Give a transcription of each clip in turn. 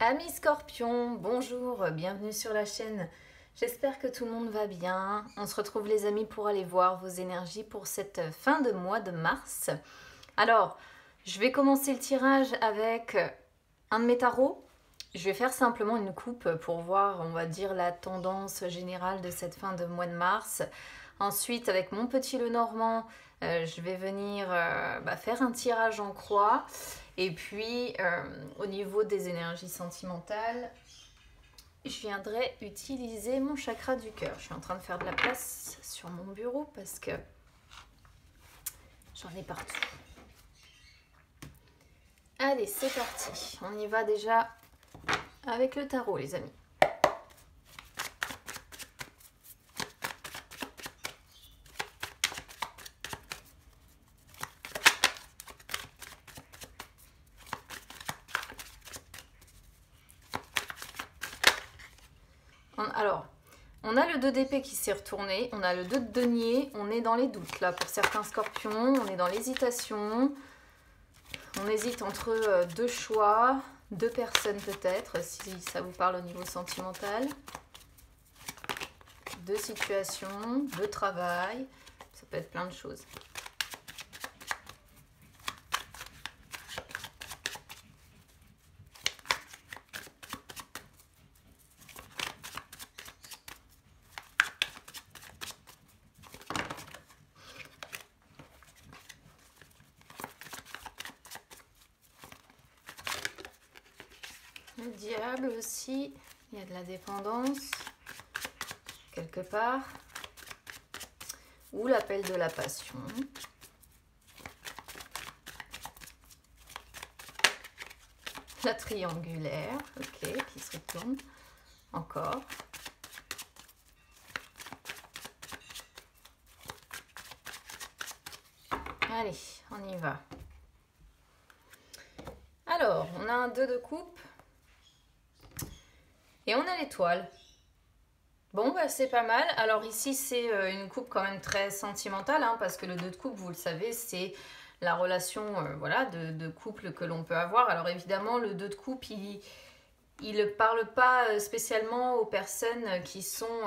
Amis Scorpions, bonjour, bienvenue sur la chaîne. J'espère que tout le monde va bien. On se retrouve les amis pour aller voir vos énergies pour cette fin de mois de mars. Alors, je vais commencer le tirage avec un de mes tarots. Je vais faire simplement une coupe pour voir, on va dire, la tendance générale de cette fin de mois de mars. Ensuite, avec mon petit Lenormand, je vais venir faire un tirage en croix. Et puis, au niveau des énergies sentimentales, je viendrai utiliser mon chakra du cœur. Je suis en train de faire de la place sur mon bureau parce que j'en ai partout. Allez, c'est parti. On y va déjà avec le tarot, les amis. Alors, on a le 2 d'épée qui s'est retourné, on a le 2 de denier, on est dans les doutes là pour certains scorpions, on est dans l'hésitation, on hésite entre deux choix, deux personnes peut-être, si ça vous parle au niveau sentimental, deux situations, deux travail, ça peut être plein de choses. Le diable aussi, il y a de la dépendance, quelque part. Ou l'appel de la passion. La triangulaire, ok, qui se retourne. Encore. Allez, on y va. Alors, on a un 2 de coupe. Et on a l'étoile. Bon, bah, c'est pas mal. Alors ici, c'est une coupe quand même très sentimentale, hein, parce que le 2 de coupe, vous le savez, c'est la relation voilà, de couple que l'on peut avoir. Alors évidemment, le 2 de coupe, il ne parle pas spécialement aux personnes qui sont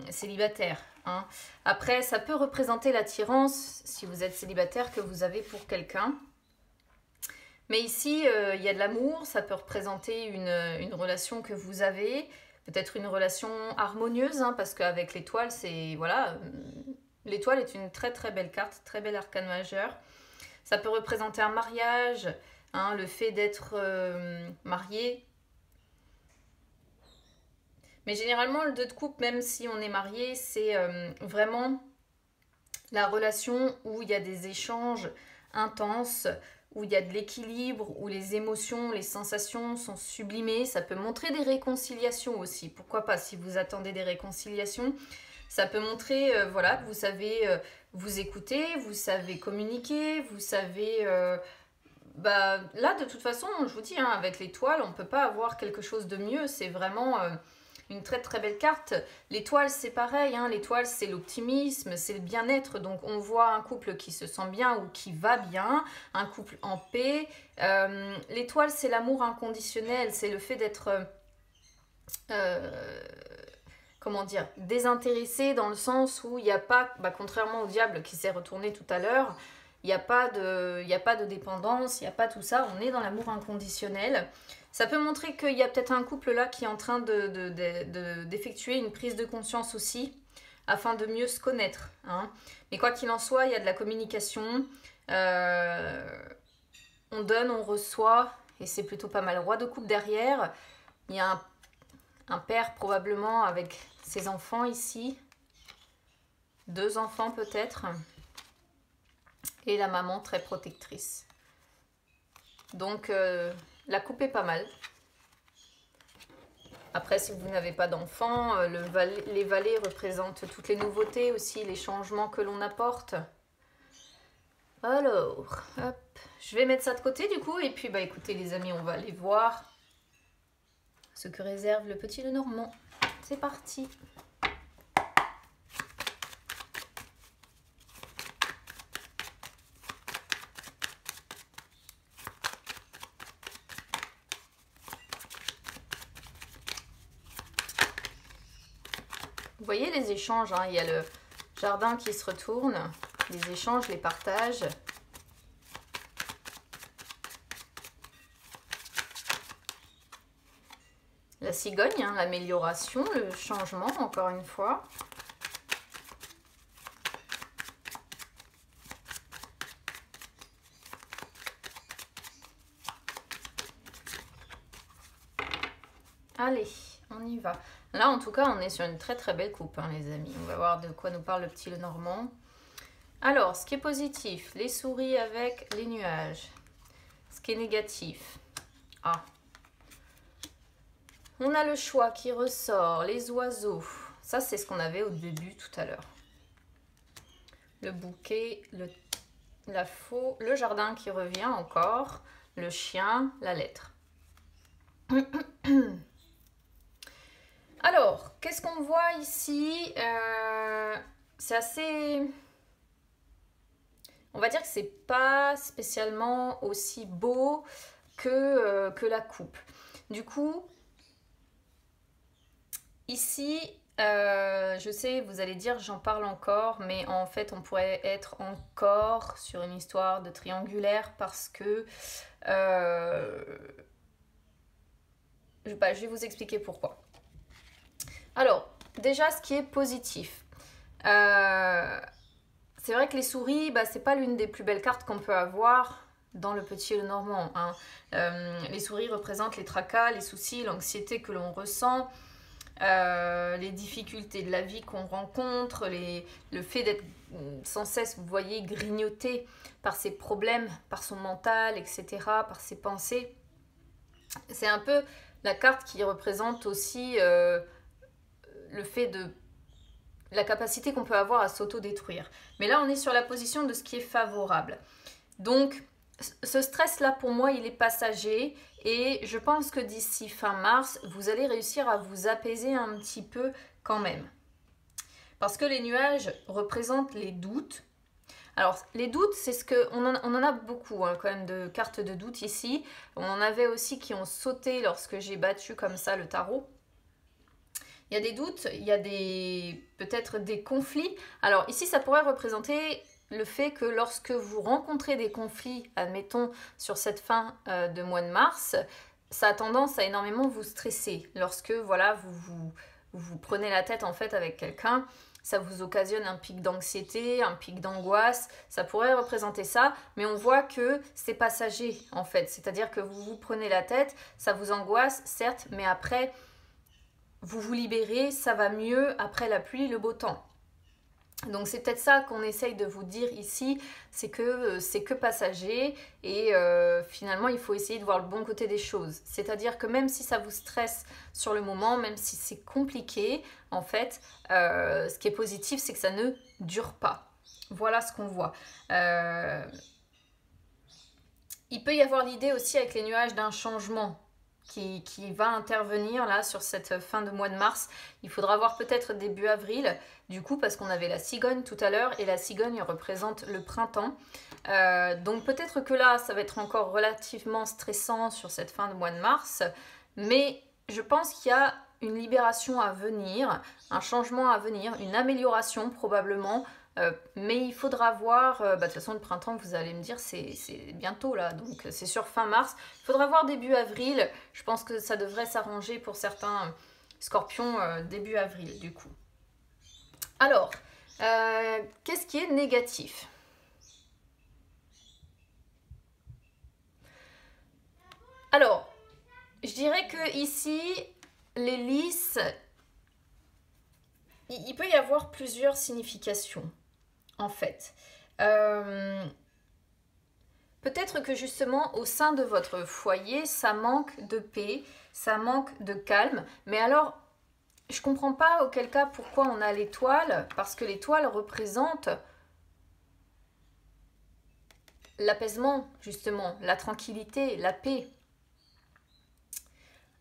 célibataires. Hein. Après, ça peut représenter l'attirance, si vous êtes célibataire, que vous avez pour quelqu'un. Mais ici, il y a de l'amour, ça peut représenter une relation que vous avez, peut-être une relation harmonieuse, hein, parce qu'avec l'étoile, c'est voilà, l'étoile est une très très belle carte, très bel arcane majeur. Ça peut représenter un mariage, hein, le fait d'être marié. Mais généralement, le 2 de coupe, même si on est marié, c'est vraiment la relation où il y a des échanges intenses, où il y a de l'équilibre, où les émotions, les sensations sont sublimées. Ça peut montrer des réconciliations aussi. Pourquoi pas, si vous attendez des réconciliations, ça peut montrer voilà, que vous savez vous écouter, vous savez communiquer, vous savez... là, de toute façon, je vous dis, hein, avec l'étoile, on ne peut pas avoir quelque chose de mieux. C'est vraiment... une très très belle carte. L'étoile, c'est pareil, hein. L'étoile, c'est l'optimisme, c'est le bien-être. Donc, on voit un couple qui se sent bien ou qui va bien, un couple en paix. L'étoile, c'est l'amour inconditionnel, c'est le fait d'être, comment dire, désintéressé dans le sens où il n'y a pas, contrairement au diable qui s'est retourné tout à l'heure, il n'y a pas de dépendance, il n'y a pas tout ça, on est dans l'amour inconditionnel. Ça peut montrer qu'il y a peut-être un couple là qui est en train d'effectuer une prise de conscience aussi, afin de mieux se connaître. Hein. Mais quoi qu'il en soit, il y a de la communication, on donne, on reçoit, et c'est plutôt pas mal. Roi de coupe derrière, il y a un père probablement avec ses enfants ici, 2 enfants peut-être, et la maman très protectrice. Donc... la coupe est pas mal. Après, si vous n'avez pas d'enfants, les valets représentent toutes les nouveautés aussi, les changements que l'on apporte. Alors, hop, je vais mettre ça de côté du coup. Et puis, écoutez les amis, on va aller voir ce que réserve le petit Lenormand. C'est parti. Vous voyez les échanges, hein, il y a le jardin qui se retourne, les échanges, les partages. La cigogne, hein, l'amélioration, le changement, encore une fois. Allez, on y va. Là, en tout cas, on est sur une très très belle coupe, hein, les amis. On va voir de quoi nous parle le petit Lenormand. Alors, ce qui est positif, les souris avec les nuages. Ce qui est négatif. Ah. On a le choix qui ressort, les oiseaux. Ça, c'est ce qu'on avait au début tout à l'heure. Le bouquet, la faux, le jardin qui revient encore, le chien, la lettre. Alors, qu'est-ce qu'on voit ici? C'est assez... On va dire que c'est pas spécialement aussi beau que la coupe. Du coup, ici, je sais, vous allez dire, j'en parle encore, mais en fait, on pourrait être encore sur une histoire de triangulaire parce que... je vais vous expliquer pourquoi. Alors, déjà, ce qui est positif. C'est vrai que les souris, c'est pas l'une des plus belles cartes qu'on peut avoir dans le petit Lenormand. Hein. Les souris représentent les tracas, les soucis, l'anxiété que l'on ressent, les difficultés de la vie qu'on rencontre, le fait d'être sans cesse, vous voyez, grignoté par ses problèmes, par son mental, etc., par ses pensées. C'est un peu la carte qui représente aussi... le fait de la capacité qu'on peut avoir à s'auto-détruire. Mais là, on est sur la position de ce qui est favorable. Donc, ce stress-là, pour moi, il est passager. Et je pense que d'ici fin mars, vous allez réussir à vous apaiser un petit peu quand même. Parce que les nuages représentent les doutes. Alors, les doutes, c'est ce que... On en a beaucoup, hein, quand même, de cartes de doute ici. On en avait aussi qui ont sauté lorsque j'ai battu comme ça le tarot. Il y a des doutes, il y a peut-être des conflits. Alors ici, ça pourrait représenter le fait que lorsque vous rencontrez des conflits, admettons, sur cette fin de mois de mars, ça a tendance à énormément vous stresser. Lorsque, voilà, vous prenez la tête, en fait, avec quelqu'un, ça vous occasionne un pic d'anxiété, un pic d'angoisse. Ça pourrait représenter ça, mais on voit que c'est passager, en fait. C'est-à-dire que vous vous prenez la tête, ça vous angoisse, certes, mais après... vous vous libérez, ça va mieux après la pluie, le beau temps. Donc c'est peut-être ça qu'on essaye de vous dire ici, c'est que passager et finalement il faut essayer de voir le bon côté des choses. C'est-à-dire que même si ça vous stresse sur le moment, même si c'est compliqué, en fait, ce qui est positif, c'est que ça ne dure pas. Voilà ce qu'on voit. Il peut y avoir l'idée aussi avec les nuages d'un changement qui va intervenir là sur cette fin de mois de mars. Il faudra voir peut-être début avril, du coup, parce qu'on avait la cigogne tout à l'heure, et la cigogne représente le printemps. Donc peut-être que là, ça va être encore relativement stressant sur cette fin de mois de mars, mais je pense qu'il y a une libération à venir, un changement à venir, une amélioration probablement, mais il faudra voir, de toute façon le printemps vous allez me dire c'est bientôt là, donc c'est sur fin mars, il faudra voir début avril, je pense que ça devrait s'arranger pour certains scorpions début avril du coup. Alors, qu'est-ce qui est négatif? Alors, je dirais que ici, les lys, il peut y avoir plusieurs significations. En fait, peut-être que justement au sein de votre foyer, ça manque de paix, ça manque de calme. Mais alors, je ne comprends pas auquel cas pourquoi on a l'étoile, parce que l'étoile représente l'apaisement, justement, la tranquillité, la paix.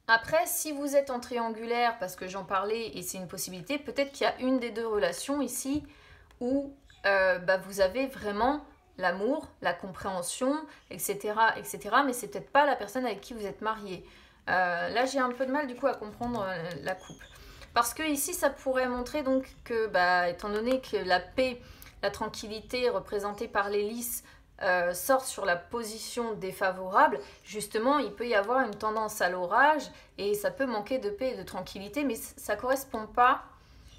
Après, si vous êtes en triangulaire, parce que j'en parlais et c'est une possibilité, peut-être qu'il y a une des deux relations ici où vous avez vraiment l'amour, la compréhension, etc. etc. mais c'est peut-être pas la personne avec qui vous êtes marié. Là, j'ai un peu de mal du coup à comprendre la coupe. Parce que ici, ça pourrait montrer donc que, bah, étant donné que la paix, la tranquillité représentée par les lys sort sur la position défavorable, justement, il peut y avoir une tendance à l'orage et ça peut manquer de paix et de tranquillité, mais ça ne correspond pas,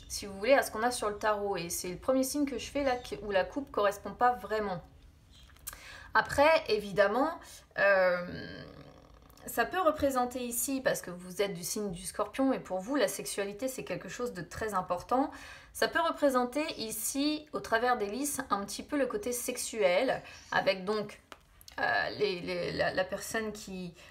si vous voulez, à ce qu'on a sur le tarot. Et c'est le premier signe que je fais là où la coupe ne correspond pas vraiment. Après, évidemment, ça peut représenter ici, parce que vous êtes du signe du Scorpion et pour vous, la sexualité, c'est quelque chose de très important. Ça peut représenter ici, au travers des lys, un petit peu le côté sexuel, avec donc la personne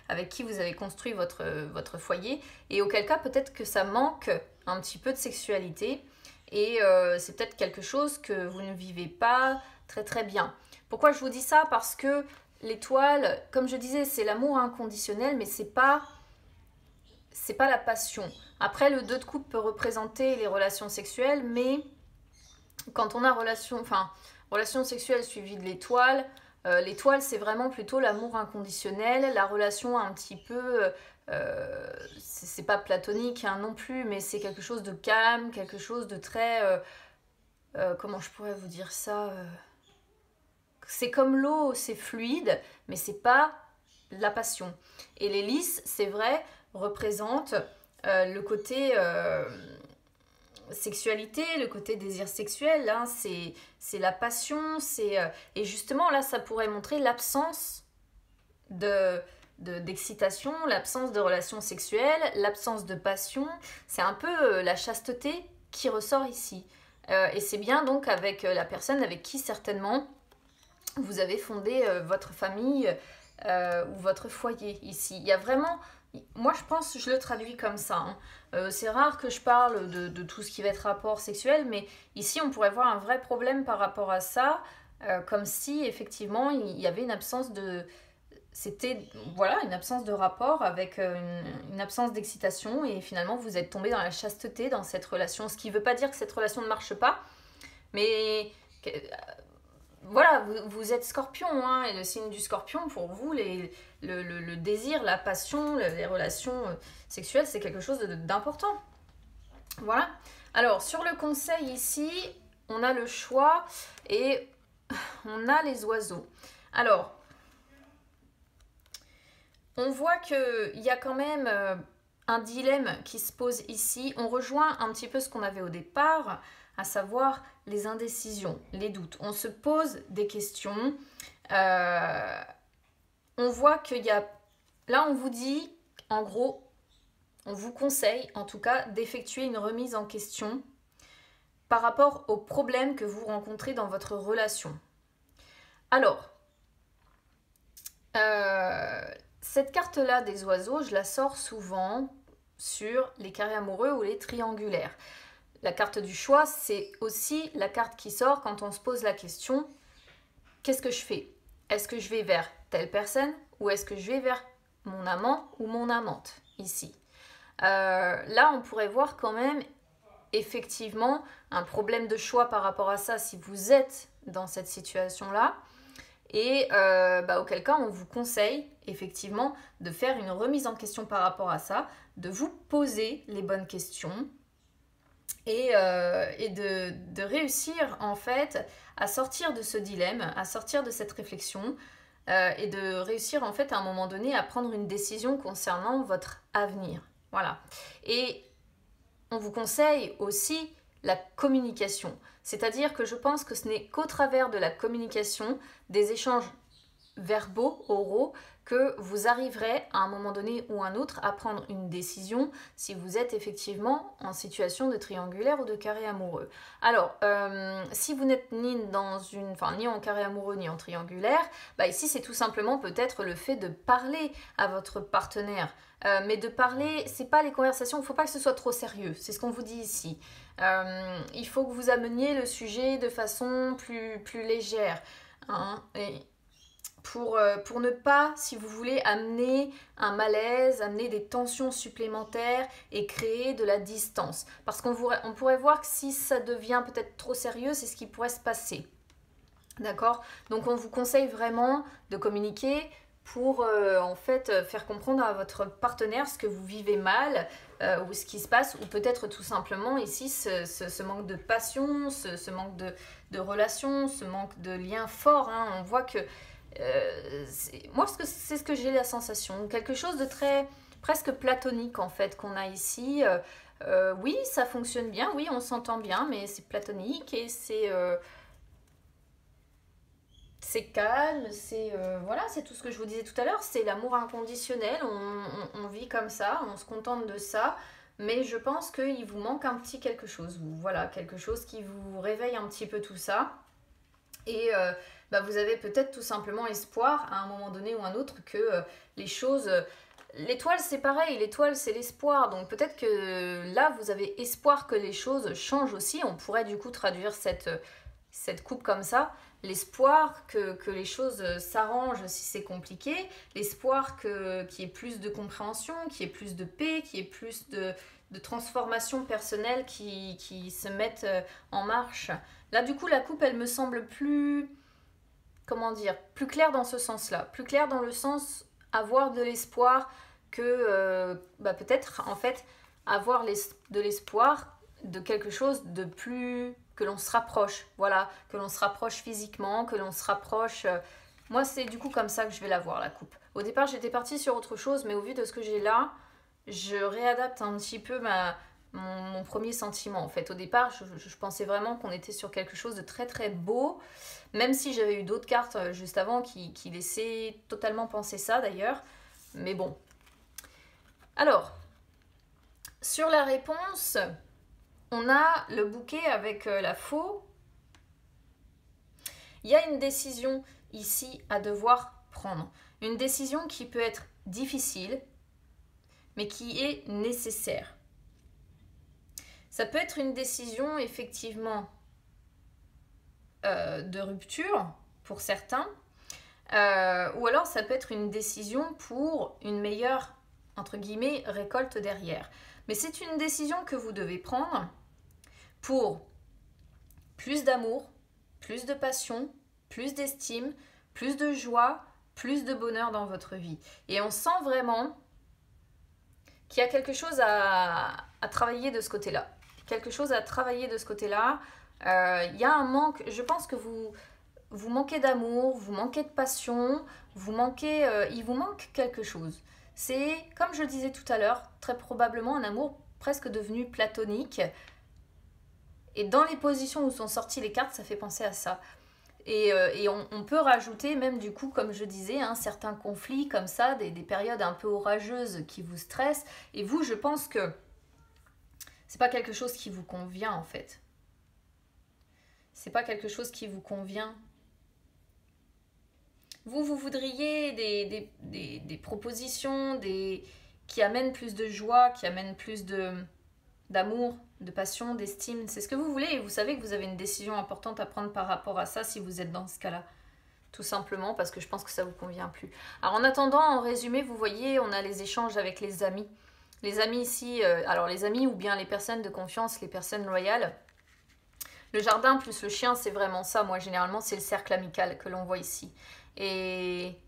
avec qui vous avez construit votre foyer, et auquel cas, peut-être que ça manque un petit peu de sexualité, et c'est peut-être quelque chose que vous ne vivez pas très très bien. Pourquoi je vous dis ça? Parce que l'étoile, comme je disais, c'est l'amour inconditionnel, mais c'est pas la passion. Après, le 2 de coupe peut représenter les relations sexuelles, mais quand on a relation sexuelle suivie de l'étoile, l'étoile, c'est vraiment plutôt l'amour inconditionnel, la relation un petit peu, c'est pas platonique hein, non plus, mais c'est quelque chose de calme, quelque chose de très, comment je pourrais vous dire ça, c'est comme l'eau, c'est fluide, mais c'est pas la passion. Et les lys, c'est vrai, représentent le côté sexualité, le côté désir sexuel, hein, c'est la passion, et justement là, ça pourrait montrer l'absence d'excitation, l'absence de relations sexuelles, l'absence de passion. C'est un peu la chasteté qui ressort ici. Et c'est bien donc avec la personne avec qui certainement vous avez fondé votre famille ou votre foyer ici. Il y a vraiment, moi je pense, je le traduis comme ça. Hein. C'est rare que je parle de tout ce qui va être rapport sexuel, mais ici on pourrait voir un vrai problème par rapport à ça, comme si effectivement il y avait une absence de... C'était voilà, une absence de rapport avec une absence d'excitation et finalement vous êtes tombé dans la chasteté dans cette relation. Ce qui ne veut pas dire que cette relation ne marche pas, mais voilà, vous êtes Scorpion hein, et le signe du Scorpion, pour vous, le désir, la passion, les relations sexuelles, c'est quelque chose d'important. Voilà. Alors, sur le conseil ici, on a le choix et on a les oiseaux. Alors, on voit qu'il y a quand même un dilemme qui se pose ici. On rejoint un petit peu ce qu'on avait au départ, à savoir les indécisions, les doutes. On se pose des questions. On voit qu'il y a... Là, on vous dit, en gros, on vous conseille, en tout cas, d'effectuer une remise en question par rapport aux problèmes que vous rencontrez dans votre relation. Alors, cette carte-là des oiseaux, je la sors souvent sur les carrés amoureux ou les triangulaires. La carte du choix, c'est aussi la carte qui sort quand on se pose la question « Qu'est-ce que je fais? Est-ce que je vais vers telle personne ou est-ce que je vais vers mon amant ou mon amante ?» ici. Là, on pourrait voir quand même effectivement un problème de choix par rapport à ça si vous êtes dans cette situation-là. Et auquel cas, on vous conseille effectivement de faire une remise en question par rapport à ça, de vous poser les bonnes questions et de réussir en fait à sortir de ce dilemme, à sortir de cette réflexion et de réussir en fait à un moment donné à prendre une décision concernant votre avenir. Voilà. Et on vous conseille aussi la communication. C'est-à-dire que je pense que ce n'est qu'au travers de la communication, des échanges verbaux, oraux, que vous arriverez à un moment donné ou un autre à prendre une décision si vous êtes effectivement en situation de triangulaire ou de carré amoureux. Alors, si vous n'êtes ni en carré amoureux ni en triangulaire, ici c'est tout simplement peut-être le fait de parler à votre partenaire. Mais de parler, c'est pas les conversations, il ne faut pas que ce soit trop sérieux, c'est ce qu'on vous dit ici. Il faut que vous ameniez le sujet de façon plus légère. Hein, et pour ne pas, si vous voulez, amener un malaise, amener des tensions supplémentaires et créer de la distance. Parce qu'on pourrait voir que si ça devient peut-être trop sérieux, c'est ce qui pourrait se passer. D'accord? Donc on vous conseille vraiment de communiquer pour en fait faire comprendre à votre partenaire ce que vous vivez mal ou ce qui se passe, ou peut-être tout simplement ici ce manque de passion, ce manque de relation, ce manque de lien fort, hein. On voit que moi c'est ce que j'ai la sensation, quelque chose de très presque platonique en fait qu'on a ici. Oui, ça fonctionne bien, oui, on s'entend bien, mais c'est platonique et c'est calme, c'est voilà, c'est tout ce que je vous disais tout à l'heure, c'est l'amour inconditionnel, on vit comme ça, on se contente de ça, mais je pense qu'il vous manque un petit quelque chose, voilà, quelque chose qui vous réveille un petit peu tout ça, et bah, vous avez peut-être tout simplement espoir à un moment donné ou un autre que les choses... l'étoile c'est pareil, l'étoile c'est l'espoir, donc peut-être que là vous avez espoir que les choses changent aussi, on pourrait du coup traduire cette coupe comme ça, l'espoir que les choses s'arrangent si c'est compliqué, l'espoir qu'il y ait plus de compréhension, qu'il y ait plus de paix, qu'il y ait plus de transformation personnelle qui se mettent en marche. Là du coup la coupe elle me semble plus, comment dire, plus claire dans ce sens-là, plus claire dans le sens avoir de l'espoir que bah, peut-être en fait avoir de l'espoir de quelque chose de plus, que l'on se rapproche, voilà, que l'on se rapproche physiquement, que l'on se rapproche. Moi, c'est du coup comme ça que je vais la voir, la coupe. Au départ, j'étais partie sur autre chose, mais au vu de ce que j'ai là, je réadapte un petit peu mon premier sentiment. En fait, au départ, je pensais vraiment qu'on était sur quelque chose de très très beau, même si j'avais eu d'autres cartes juste avant qui laissaient totalement penser ça d'ailleurs. Mais bon. Alors, sur la réponse, on a le bouquet avec la faux. Il y a une décision ici à devoir prendre. Une décision qui peut être difficile, mais qui est nécessaire. Ça peut être une décision effectivement de rupture pour certains, ou alors ça peut être une décision pour une meilleure, entre guillemets, récolte derrière. Mais c'est une décision que vous devez prendre pour plus d'amour, plus de passion, plus d'estime, plus de joie, plus de bonheur dans votre vie. Et on sent vraiment qu'il y a quelque chose à travailler de ce côté-là. Quelque chose à travailler de ce côté-là. Il y a un manque, je pense que vous manquez d'amour, vous manquez de passion, il vous manque quelque chose. C'est, comme je le disais tout à l'heure, très probablement un amour presque devenu platonique. Et dans les positions où sont sorties les cartes, ça fait penser à ça. Et on peut rajouter même du coup, comme je disais, certains conflits comme ça, des périodes un peu orageuses qui vous stressent. Et vous, je pense que c'est pas quelque chose qui vous convient en fait. C'est pas quelque chose qui vous convient. Vous voudriez des propositions qui amènent plus de joie, qui amènent plus d'amour, de passion, d'estime. C'est ce que vous voulez et vous savez que vous avez une décision importante à prendre par rapport à ça si vous êtes dans ce cas-là. Tout simplement parce que je pense que ça ne vous convient plus. Alors en attendant, en résumé, vous voyez, on a les échanges avec les amis. Les amis ici, alors les amis ou bien les personnes de confiance, les personnes loyales. Le jardin plus le chien, c'est vraiment ça. Moi, généralement, c'est le cercle amical que l'on voit ici. Et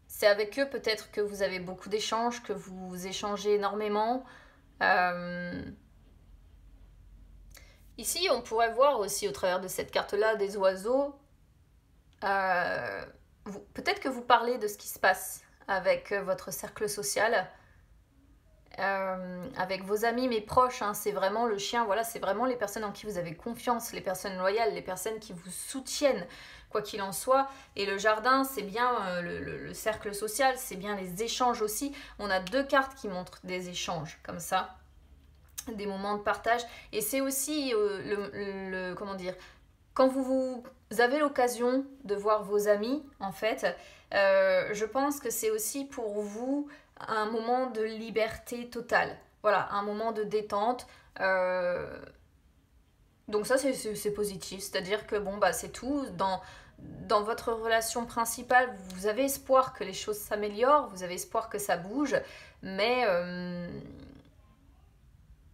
c'est avec eux peut-être que vous avez beaucoup d'échanges, que vous échangez énormément. Ici, on pourrait voir aussi au travers de cette carte-là des oiseaux. Peut-être que vous parlez de ce qui se passe avec votre cercle social, avec vos amis, mais proches. C'est vraiment le chien, voilà, c'est vraiment les personnes en qui vous avez confiance, les personnes loyales, les personnes qui vous soutiennent, quoi qu'il en soit. Et le jardin, c'est bien le cercle social, c'est bien les échanges aussi. On a deux cartes qui montrent des échanges, comme ça, des moments de partage. Et c'est aussi, comment dire, quand vous avez l'occasion de voir vos amis, en fait, je pense que c'est aussi pour vous un moment de liberté totale. Voilà, un moment de détente. Donc ça, c'est positif. C'est-à-dire que, bon, bah, c'est tout. Dans votre relation principale, vous avez espoir que les choses s'améliorent, vous avez espoir que ça bouge, mais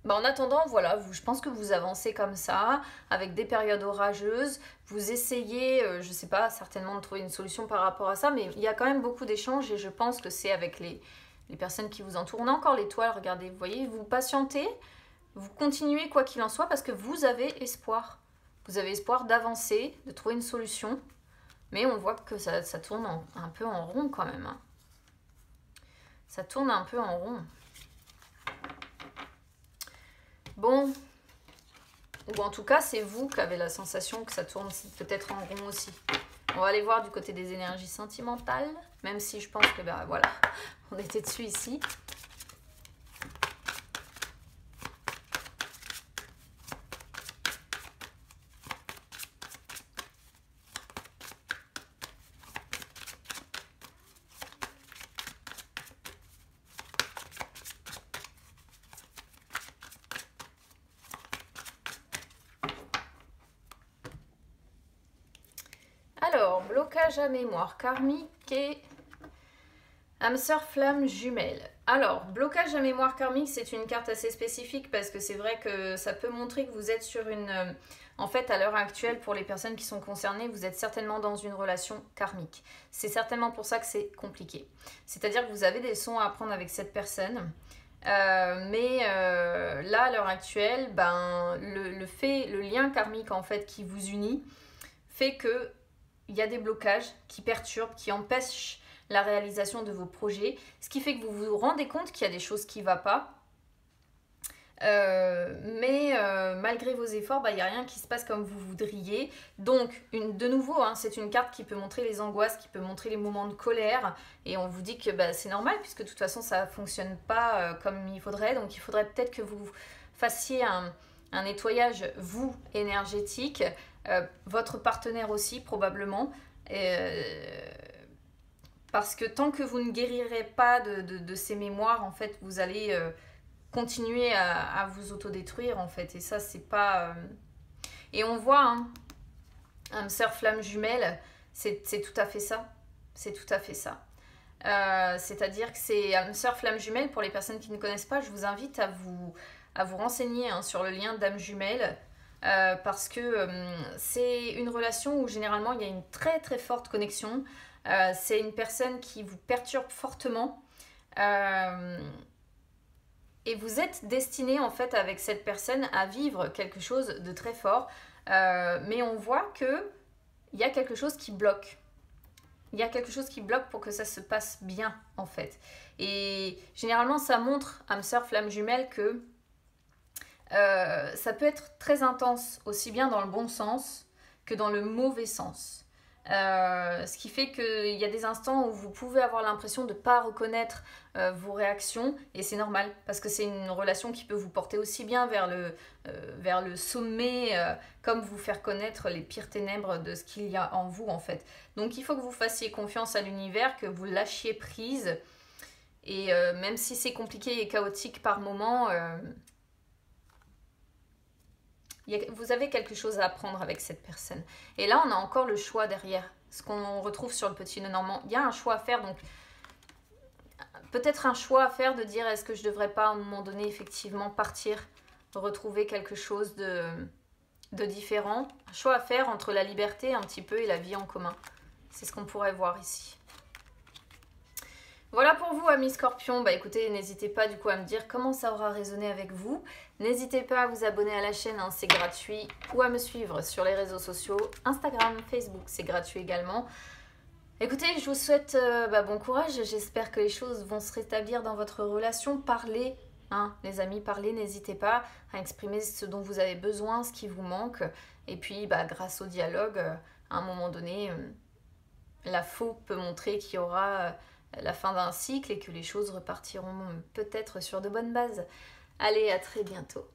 Bah, en attendant, voilà, je pense que vous avancez comme ça, avec des périodes orageuses. Vous essayez, je sais pas, certainement de trouver une solution par rapport à ça, mais il y a quand même beaucoup d'échanges et je pense que c'est avec les personnes qui vous entourent. On a encore l'étoile, regardez, vous voyez, vous patientez, vous continuez quoi qu'il en soit parce que vous avez espoir. Vous avez espoir d'avancer, de trouver une solution, mais on voit que ça tourne un peu en rond quand même, hein. Ça tourne un peu en rond. Bon, ou en tout cas, c'est vous qui avez la sensation que ça tourne peut-être en rond aussi. On va aller voir du côté des énergies sentimentales, même si je pense que, ben voilà, on était dessus ici. Alors, blocage à mémoire karmique et âme sœur flamme jumelle. Alors, blocage à mémoire karmique, c'est une carte assez spécifique parce que c'est vrai que ça peut montrer que vous êtes sur une... En fait, à l'heure actuelle, pour les personnes qui sont concernées, vous êtes certainement dans une relation karmique. C'est certainement pour ça que c'est compliqué. C'est-à-dire que vous avez des leçons à apprendre avec cette personne. Mais là, à l'heure actuelle, ben, le lien karmique en fait qui vous unit fait que il y a des blocages qui perturbent, qui empêchent la réalisation de vos projets, ce qui fait que vous vous rendez compte qu'il y a des choses qui ne vont pas. Mais malgré vos efforts, bah, il n'y a rien qui se passe comme vous voudriez. Donc, de nouveau, hein, c'est une carte qui peut montrer les angoisses, qui peut montrer les moments de colère. Et on vous dit que bah, c'est normal, puisque de toute façon, ça ne fonctionne pas comme il faudrait. Donc, il faudrait peut-être que vous fassiez un nettoyage, vous, énergétique. Votre partenaire aussi, probablement. Parce que tant que vous ne guérirez pas de ces mémoires, en fait, vous allez... continuer à vous autodétruire en fait, et ça c'est pas et on voit hein, âme sœur flamme jumelle, c'est tout à fait ça, c'est tout à fait ça, c'est-à-dire que c'est âme sœur flamme jumelle. Pour les personnes qui ne connaissent pas, je vous invite à vous renseigner hein, sur le lien d'âme jumelle, parce que c'est une relation où généralement il y a une très très forte connexion. C'est une personne qui vous perturbe fortement, et vous êtes destiné en fait avec cette personne à vivre quelque chose de très fort, mais on voit que il y a quelque chose qui bloque. Il y a quelque chose qui bloque pour que ça se passe bien en fait. Et généralement ça montre, âme sœur flamme jumelle, que ça peut être très intense, aussi bien dans le bon sens que dans le mauvais sens. Ce qui fait qu'il y a des instants où vous pouvez avoir l'impression de ne pas reconnaître vos réactions, et c'est normal parce que c'est une relation qui peut vous porter aussi bien vers le sommet, comme vous faire connaître les pires ténèbres de ce qu'il y a en vous en fait. Donc il faut que vous fassiez confiance à l'univers, que vous lâchiez prise, et même si c'est compliqué et chaotique par moments, vous avez quelque chose à apprendre avec cette personne. Et là, on a encore le choix derrière. Ce qu'on retrouve sur le petit nœud normand. Il y a un choix à faire. Donc, peut-être un choix à faire de dire, est-ce que je ne devrais pas, à un moment donné, effectivement, partir, retrouver quelque chose de différent. Un choix à faire entre la liberté, un petit peu, et la vie en commun. C'est ce qu'on pourrait voir ici. Voilà pour vous, amis Scorpions. Bah écoutez, n'hésitez pas du coup à me dire comment ça aura résonné avec vous. N'hésitez pas à vous abonner à la chaîne, hein, c'est gratuit. Ou à me suivre sur les réseaux sociaux, Instagram, Facebook, c'est gratuit également. Écoutez, je vous souhaite bon courage. J'espère que les choses vont se rétablir dans votre relation. Parlez, hein, les amis, parlez. N'hésitez pas à exprimer ce dont vous avez besoin, ce qui vous manque. Et puis, grâce au dialogue, à un moment donné, la faux peut montrer qu'il y aura... la fin d'un cycle et que les choses repartiront peut-être sur de bonnes bases. Allez, à très bientôt.